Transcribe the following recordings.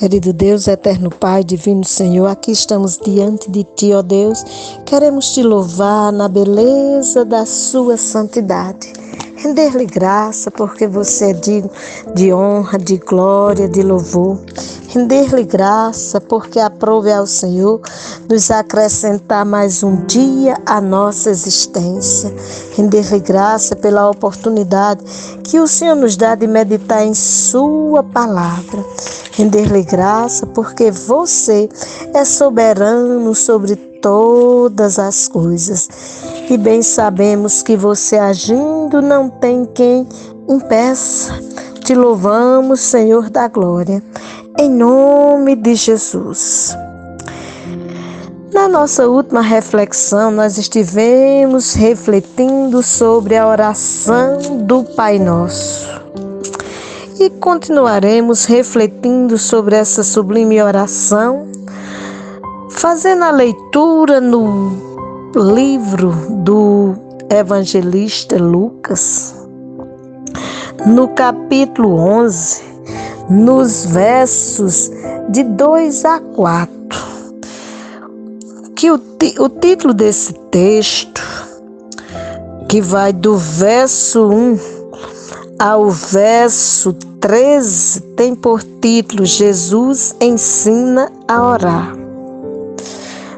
Querido Deus, eterno Pai, divino Senhor, aqui estamos diante de Ti, ó Deus. Queremos Te louvar na beleza da Sua santidade. Render-lhe graça, porque você é digno de honra, de glória, de louvor. Render-lhe graça, porque aprove ao Senhor nos acrescentar mais um dia à nossa existência. Render-lhe graça pela oportunidade que o Senhor nos dá de meditar em Sua palavra. Render-lhe graça, porque você é soberano sobre todas as coisas. E bem sabemos que você agindo não tem quem impeça. Te louvamos, Senhor da glória, em nome de Jesus. Na nossa última reflexão, nós estivemos refletindo sobre a oração do Pai Nosso. E continuaremos refletindo sobre essa sublime oração, fazendo a leitura no livro do evangelista Lucas, no capítulo 11, nos versos de 2 a 4, que o título desse texto, que vai do verso 1 ao verso 13, tem por título Jesus ensina a orar.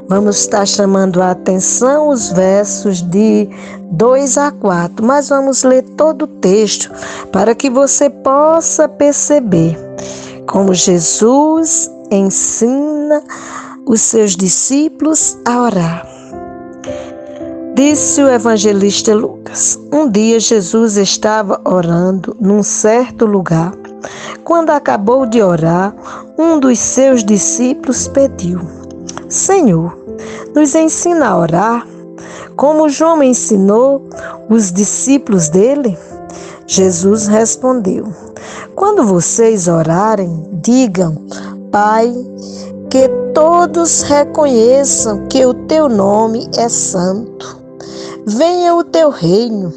Vamos estar chamando a atenção os versos de 2 a 4, mas vamos ler todo o texto para que você possa perceber como Jesus ensina os seus discípulos a orar. Disse o evangelista Lucas: um dia Jesus estava orando num certo lugar. Quando acabou de orar, um dos seus discípulos pediu: Senhor, nos ensina a orar, como João ensinou os discípulos dele? Jesus respondeu: quando vocês orarem, digam: Pai, que todos reconheçam que o teu nome é santo. Venha o teu reino.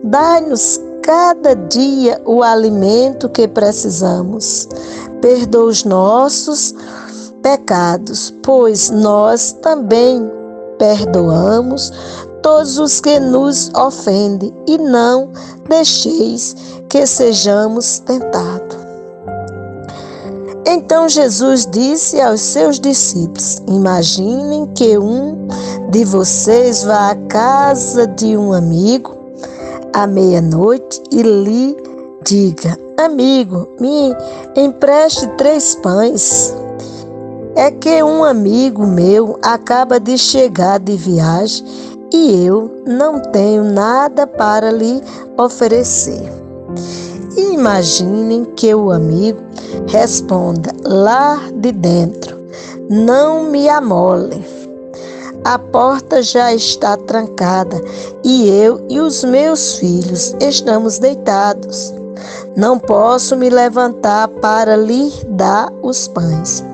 Dai-nos cada dia o alimento que precisamos. Perdoa os nossos pecados, pois nós também perdoamos todos os que nos ofendem, e não deixeis que sejamos tentados. Então Jesus disse aos seus discípulos: imaginem que um de vocês vá à casa de um amigo à meia-noite e lhe diga: amigo, me empreste 3 pães. É que um amigo meu acaba de chegar de viagem e eu não tenho nada para lhe oferecer. E imaginem que o amigo responda lá de dentro: não me amole. A porta já está trancada e eu e os meus filhos estamos deitados. Não posso me levantar para lhe dar os pães.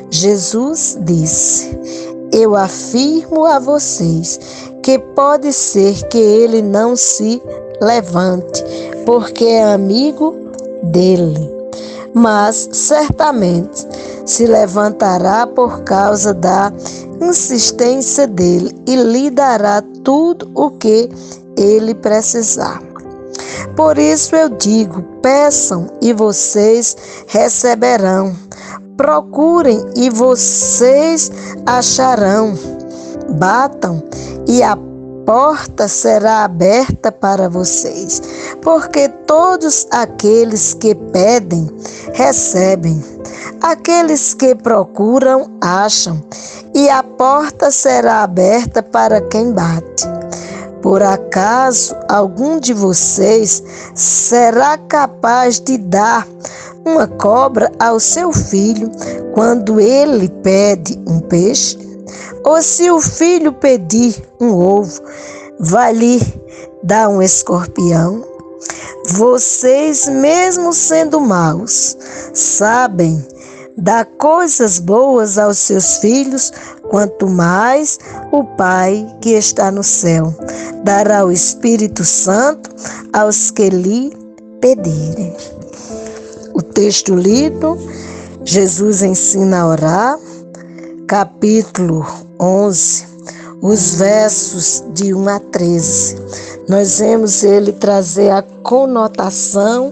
Jesus disse: eu afirmo a vocês que pode ser que ele não se levante, porque é amigo dele, mas certamente se levantará por causa da insistência dele e lhe dará tudo o que ele precisar. Por isso eu digo: peçam e vocês receberão. Procurem e vocês acharão. Batam e a porta será aberta para vocês. Porque todos aqueles que pedem, recebem. Aqueles que procuram, acham. E a porta será aberta para quem bate. Por acaso algum de vocês será capaz de dar uma cobra ao seu filho quando ele pede um peixe? Ou se o filho pedir um ovo, vai lhe dar um escorpião? Vocês, mesmo sendo maus, sabem dar coisas boas aos seus filhos, quanto mais o Pai que está no céu dará o Espírito Santo aos que lhe pedirem. O texto lido Jesus ensina a orar, capítulo 11, os versos de 1 a 13. Nós vemos ele trazer a conotação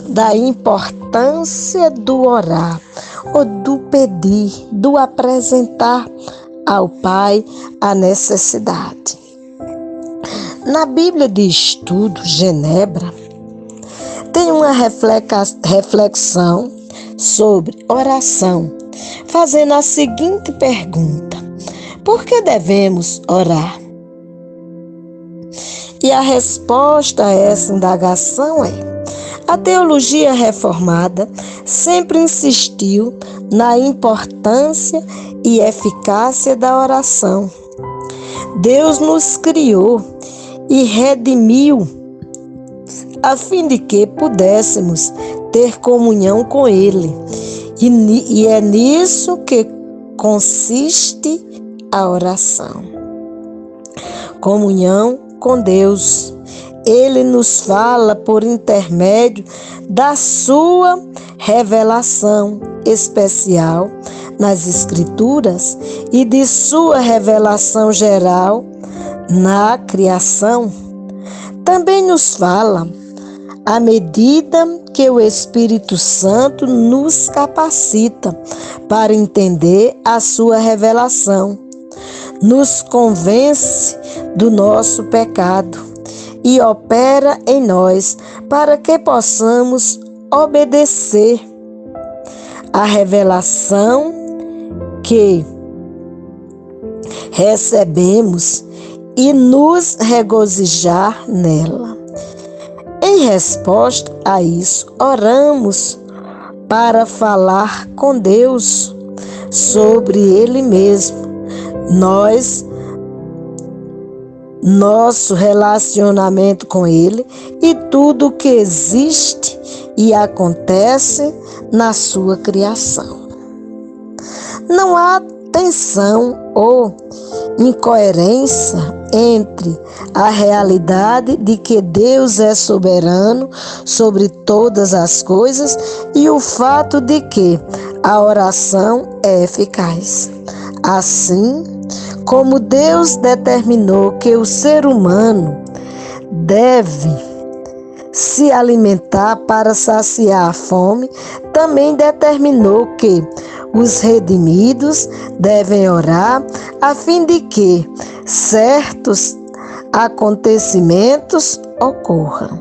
da importância do orar, ou do pedir, do apresentar ao Pai a necessidade. Na Bíblia de Estudo, Genebra, tem uma reflexão sobre oração, fazendo a seguinte pergunta: por que devemos orar? E a resposta a essa indagação é: a teologia reformada sempre insistiu na importância e eficácia da oração. Deus nos criou e redimiu a fim de que pudéssemos ter comunhão com Ele. E é nisso que consiste a oração. Comunhão com Deus. Ele nos fala por intermédio da sua revelação especial nas Escrituras e de sua revelação geral na criação. Também nos fala à medida que o Espírito Santo nos capacita para entender a sua revelação, nos convence do nosso pecado e opera em nós para que possamos obedecer à revelação que recebemos e nos regozijar nela. Em resposta a isso, oramos para falar com Deus sobre Ele mesmo. Nosso relacionamento com Ele e tudo o que existe e acontece na sua criação. Não há tensão ou incoerência entre a realidade de que Deus é soberano sobre todas as coisas e o fato de que a oração é eficaz. Assim, como Deus determinou que o ser humano deve se alimentar para saciar a fome, também determinou que os redimidos devem orar a fim de que certos acontecimentos ocorram.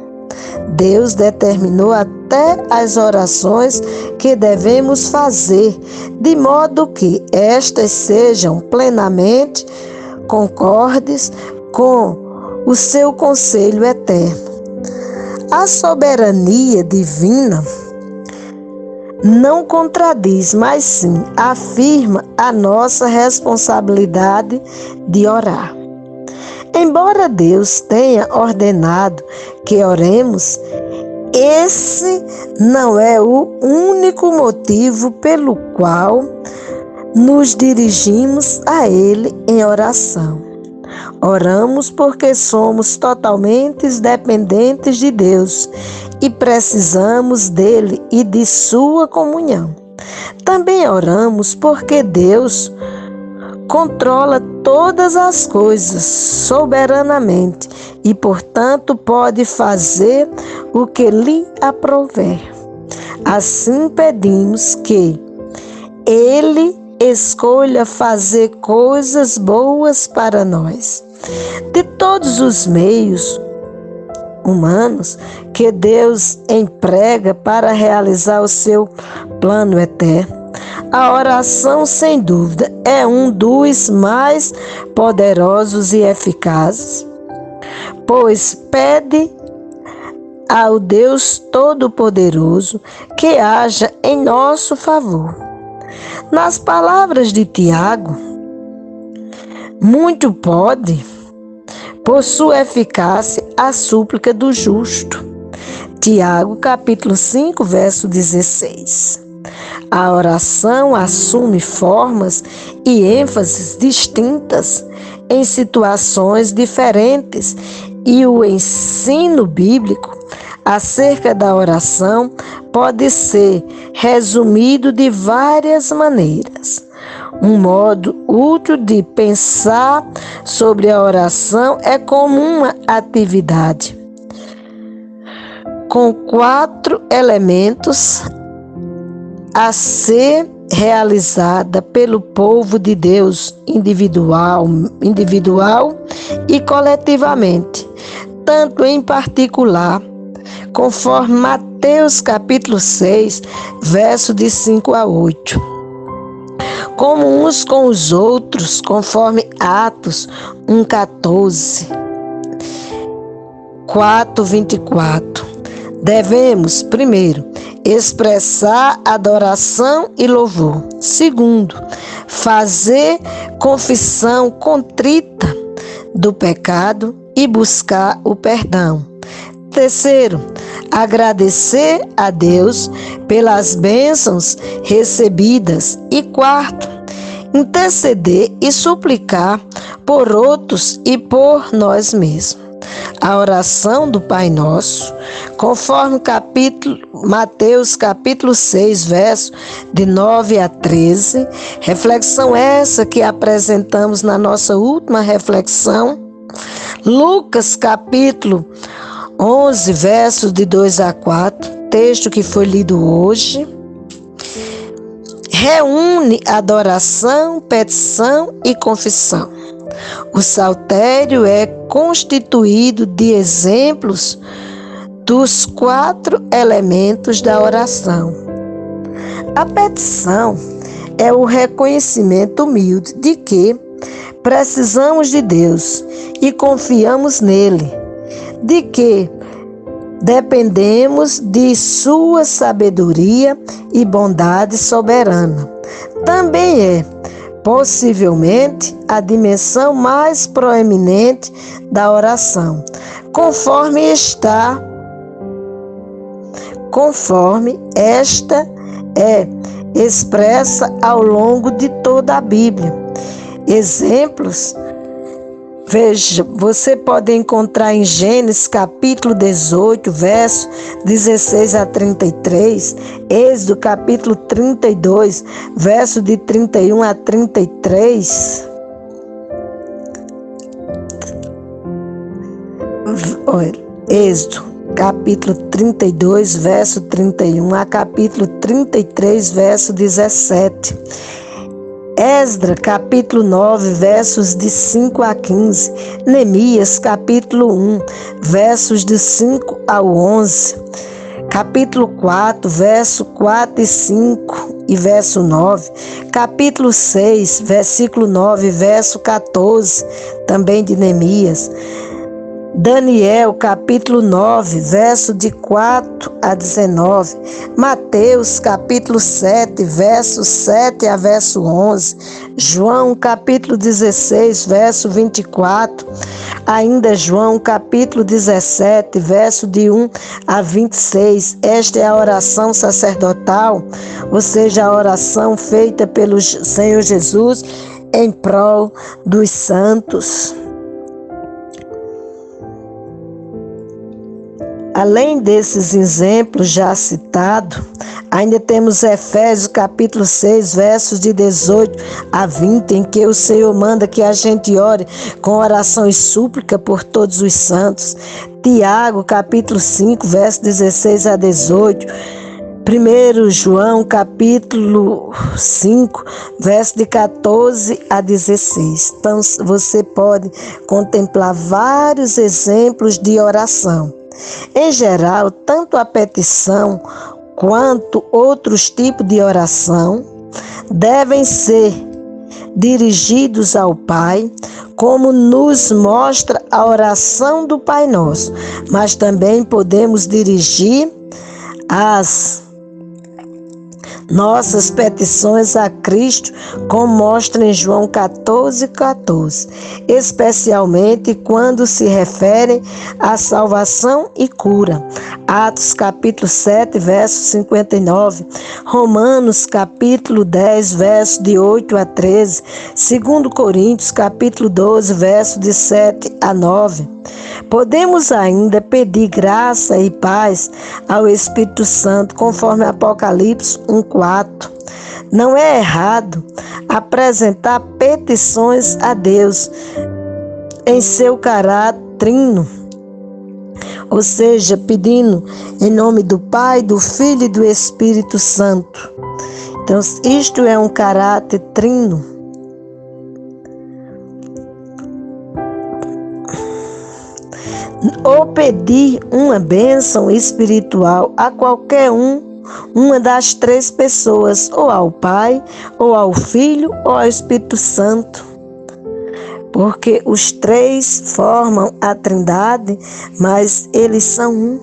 Deus determinou até as orações que devemos fazer, de modo que estas sejam plenamente concordes com o seu conselho eterno. A soberania divina não contradiz, mas sim afirma a nossa responsabilidade de orar. Embora Deus tenha ordenado que oremos, esse não é o único motivo pelo qual nos dirigimos a Ele em oração. Oramos porque somos totalmente dependentes de Deus e precisamos dele e de sua comunhão. Também oramos porque Deus controla todas as coisas soberanamente e, portanto, pode fazer o que lhe aprouver. Assim pedimos que Ele escolha fazer coisas boas para nós. De todos os meios humanos que Deus emprega para realizar o seu plano eterno, a oração, sem dúvida, é um dos mais poderosos e eficazes, pois pede ao Deus Todo-Poderoso que haja em nosso favor. Nas palavras de Tiago, muito pode, por sua eficácia, a súplica do justo. Tiago, capítulo 5, verso 16. A oração assume formas e ênfases distintas em situações diferentes e o ensino bíblico acerca da oração pode ser resumido de várias maneiras. Um modo útil de pensar sobre a oração é como uma atividade com 4 elementos a ser realizada pelo povo de Deus, individual e coletivamente, tanto em particular, conforme Mateus capítulo 6, verso de 5 a 8. Como uns com os outros, conforme Atos 1:14, 4:24. Devemos, primeiro, expressar adoração e louvor. Segundo, fazer confissão contrita do pecado e buscar o perdão. Terceiro, agradecer a Deus pelas bênçãos recebidas. E quarto, interceder e suplicar por outros e por nós mesmos. A oração do Pai Nosso, conforme Mateus capítulo 6, verso de 9 a 13, reflexão essa que apresentamos na nossa última reflexão. Lucas capítulo 11, versos de 2 a 4, texto que foi lido hoje, reúne adoração, petição e confissão. O saltério é constituído de exemplos dos 4 elementos da oração. A petição é o reconhecimento humilde de que precisamos de Deus e confiamos nele, de que dependemos de sua sabedoria e bondade soberana. Também é, possivelmente, a dimensão mais proeminente da oração, conforme esta é expressa ao longo de toda a Bíblia. Exemplos, veja, você pode encontrar em Gênesis capítulo 18, verso 16 a 33, Êxodo capítulo 32, verso de 31 a 33. Êxodo capítulo 32, verso 31 a capítulo 33, verso 17. Esdras, capítulo 9, versos de 5 a 15. Neemias, capítulo 1, versos de 5 ao 11. Capítulo 4, verso 4 e 5 e verso 9. Capítulo 6, versículo 9, verso 14, também de Neemias. Daniel, capítulo 9, verso de 4 a 19. Mateus, capítulo 7, verso 7 a verso 11. João, capítulo 16, verso 24. Ainda João, capítulo 17, verso de 1 a 26. Esta é a oração sacerdotal, ou seja, a oração feita pelo Senhor Jesus em prol dos santos. Além desses exemplos já citados, ainda temos Efésios capítulo 6, versos de 18 a 20, em que o Senhor manda que a gente ore com oração e súplica por todos os santos. Tiago capítulo 5, versos 16 a 18. 1 João capítulo 5, verso de 14 a 16. Então você pode contemplar vários exemplos de oração. Em geral, tanto a petição quanto outros tipos de oração devem ser dirigidos ao Pai, como nos mostra a oração do Pai Nosso, mas também podemos dirigir as nossas petições a Cristo, como mostra em João 14:14, especialmente quando se referem à salvação e cura. Atos capítulo 7, verso 59, Romanos capítulo 10, verso de 8 a 13, 2 Coríntios capítulo 12, verso de 7 a 9. Podemos ainda pedir graça e paz ao Espírito Santo, conforme Apocalipse 1:4. Não é errado apresentar petições a Deus em seu caráter trino, ou seja, pedindo em nome do Pai, do Filho e do Espírito Santo. Então, isto é um caráter trino. Ou pedir uma bênção espiritual a qualquer uma das três pessoas, ou ao Pai, ou ao Filho, ou ao Espírito Santo. Porque os três formam a Trindade, mas eles são um.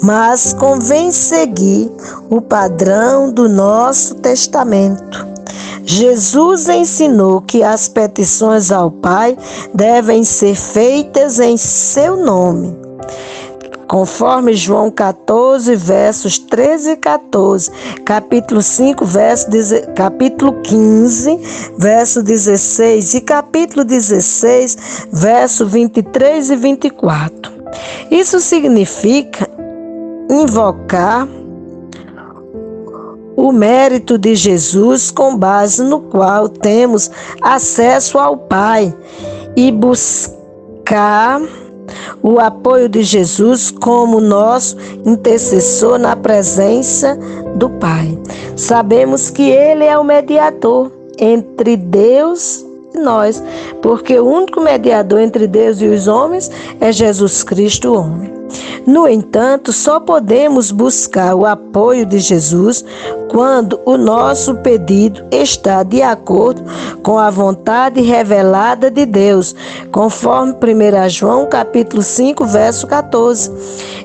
Mas convém seguir o padrão do nosso testamento. Jesus ensinou que as petições ao Pai devem ser feitas em seu nome, conforme João 14, versos 13 e 14, capítulo 5, capítulo 15, verso 16 e capítulo 16, verso 23 e 24. Isso significa invocar o mérito de Jesus, com base no qual temos acesso ao Pai, e buscar o apoio de Jesus como nosso intercessor na presença do Pai. Sabemos que Ele é o mediador entre Deus e nós, porque o único mediador entre Deus e os homens é Jesus Cristo, o homem. No entanto, só podemos buscar o apoio de Jesus quando o nosso pedido está de acordo com a vontade revelada de Deus, conforme 1 João capítulo 5, verso 14.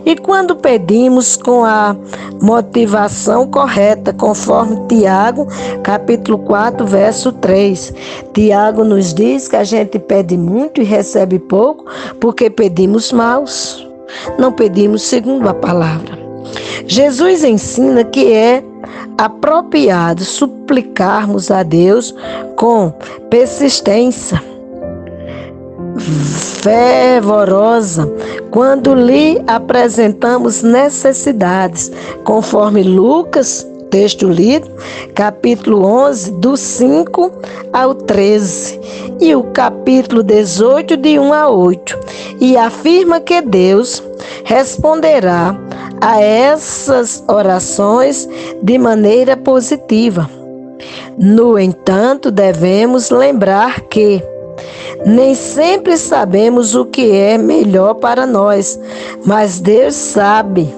E quando pedimos com a motivação correta, conforme Tiago capítulo 4, verso 3. Tiago nos diz que a gente pede muito e recebe pouco porque pedimos maus. Não pedimos segundo a palavra. Jesus ensina que é apropriado suplicarmos a Deus com persistência fervorosa quando lhe apresentamos necessidades, conforme Lucas, texto lido, capítulo 11, do 5 ao 13, e o capítulo 18, de 1 a 8, e afirma que Deus responderá a essas orações de maneira positiva. No entanto, devemos lembrar que nem sempre sabemos o que é melhor para nós, mas Deus sabe.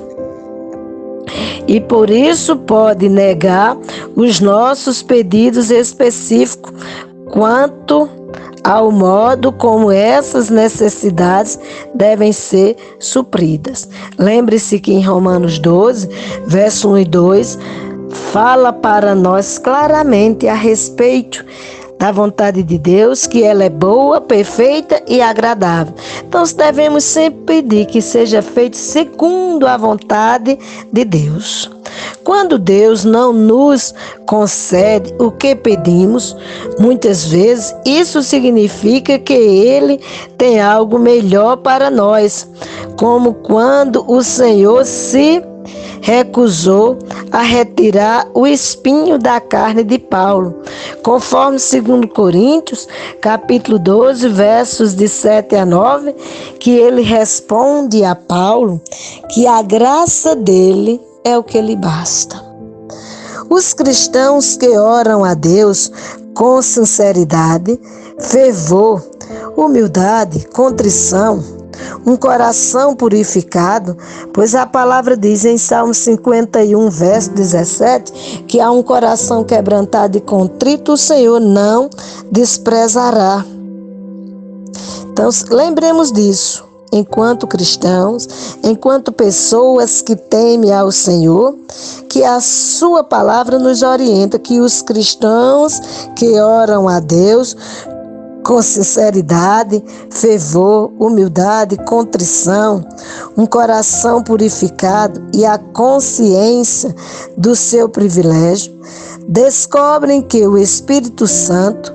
E por isso pode negar os nossos pedidos específicos quanto ao modo como essas necessidades devem ser supridas. Lembre-se que em Romanos 12, verso 1 e 2, fala para nós claramente a respeito da vontade de Deus, que ela é boa, perfeita e agradável. Então, devemos sempre pedir que seja feito segundo a vontade de Deus. Quando Deus não nos concede o que pedimos, muitas vezes isso significa que Ele tem algo melhor para nós, como quando o Senhor se recusou a retirar o espinho da carne de Paulo, conforme 2 Coríntios, capítulo 12, versos de 7 a 9, que ele responde a Paulo que a graça dele é o que lhe basta. Os cristãos que oram a Deus com sinceridade, fervor, humildade, contrição, um coração purificado, pois a palavra diz em Salmo 51, verso 17, que há um coração quebrantado e contrito, o Senhor não desprezará. Então, lembremos disso, enquanto cristãos, enquanto pessoas que temem ao Senhor, que a sua palavra nos orienta, que os cristãos que oram a Deus com sinceridade, fervor, humildade, contrição, um coração purificado e a consciência do seu privilégio, descobrem que o Espírito Santo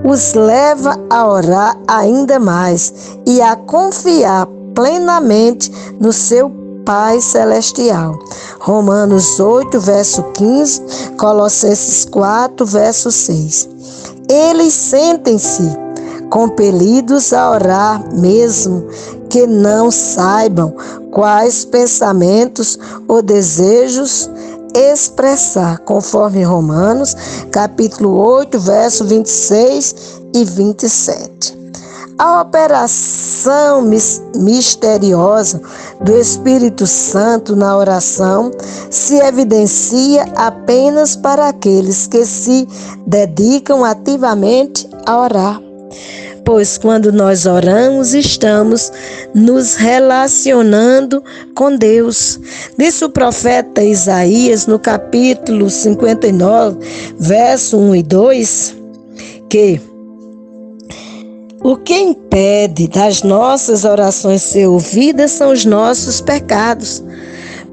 os leva a orar ainda mais e a confiar plenamente no seu Pai Celestial. Romanos 8, verso 15, Colossenses 4, verso 6. Eles sentem-se compelidos a orar, mesmo que não saibam quais pensamentos ou desejos expressar, conforme Romanos, capítulo 8, verso 26 e 27. A operação misteriosa do Espírito Santo na oração se evidencia apenas para aqueles que se dedicam ativamente a orar. Pois quando nós oramos, estamos nos relacionando com Deus. Disse o profeta Isaías no capítulo 59, verso 1 e 2, que o que impede das nossas orações ser ouvidas são os nossos pecados,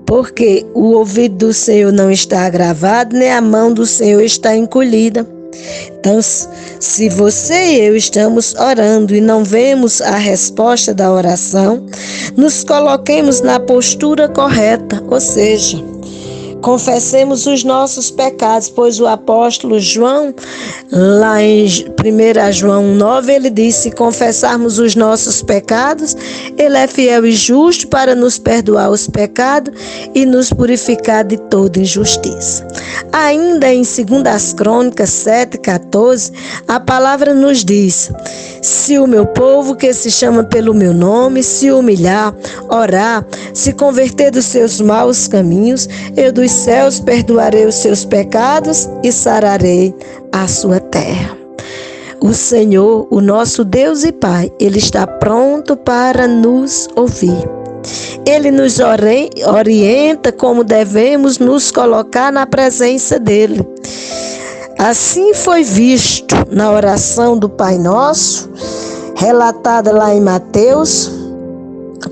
porque o ouvido do Senhor não está agravado, nem a mão do Senhor está encolhida. Então, se você e eu estamos orando e não vemos a resposta da oração, nos coloquemos na postura correta, ou seja, confessemos os nossos pecados, pois o apóstolo João, lá em 1 João 9, ele disse: se confessarmos os nossos pecados, ele é fiel e justo para nos perdoar os pecados e nos purificar de toda injustiça. Ainda em 2 Crônicas 7,14, a palavra nos diz: se o meu povo, que se chama pelo meu nome, se humilhar, orar, se converter dos seus maus caminhos, eu dos céus perdoarei os seus pecados e sararei a sua terra. O Senhor, o nosso Deus e Pai, Ele está pronto para nos ouvir. Ele nos orienta como devemos nos colocar na presença dEle. Assim foi visto na oração do Pai Nosso, relatada lá em Mateus,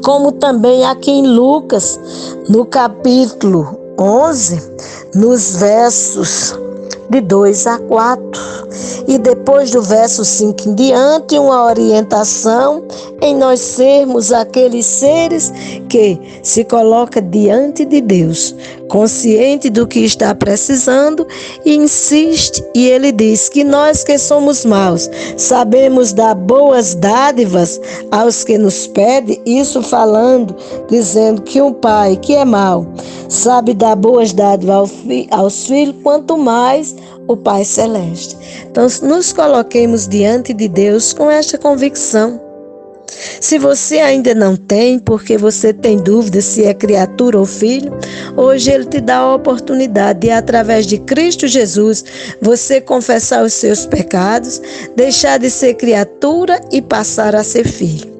como também aqui em Lucas, no capítulo 11, nos versos de 2 a 4. E depois do verso 5 em diante, uma orientação em nós sermos aqueles seres que se coloca diante de Deus, consciente do que está precisando e insiste. E ele diz que nós que somos maus, sabemos dar boas dádivas aos que nos pedem, isso falando, dizendo que um pai que é mau sabe dar boas dádivas aos filhos, quanto mais o Pai Celeste. Então, nos coloquemos diante de Deus com esta convicção. Se você ainda não tem, porque você tem dúvida se é criatura ou filho, hoje Ele te dá a oportunidade de, através de Cristo Jesus, você confessar os seus pecados, deixar de ser criatura e passar a ser filho.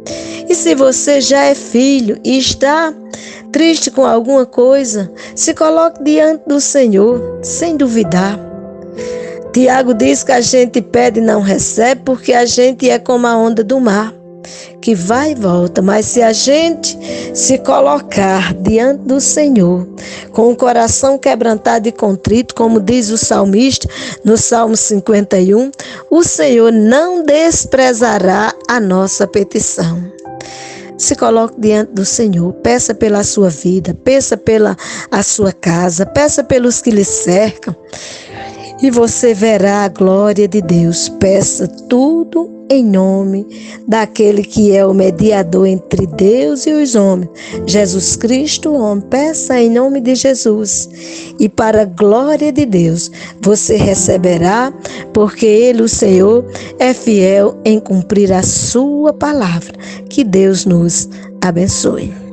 E se você já é filho e está triste com alguma coisa, se coloque diante do Senhor, sem duvidar. Tiago diz que a gente pede e não recebe porque a gente é como a onda do mar, que vai e volta. Mas se a gente se colocar diante do Senhor, com o coração quebrantado e contrito, como diz o salmista no Salmo 51, o Senhor não desprezará a nossa petição. Se coloque diante do Senhor, peça pela sua vida, peça pela a sua casa, peça pelos que lhe cercam, e você verá a glória de Deus. Peça tudo em nome daquele que é o mediador entre Deus e os homens, Jesus Cristo, o homem. Peça em nome de Jesus, e para a glória de Deus você receberá, porque Ele, o Senhor, é fiel em cumprir a sua palavra. Que Deus nos abençoe.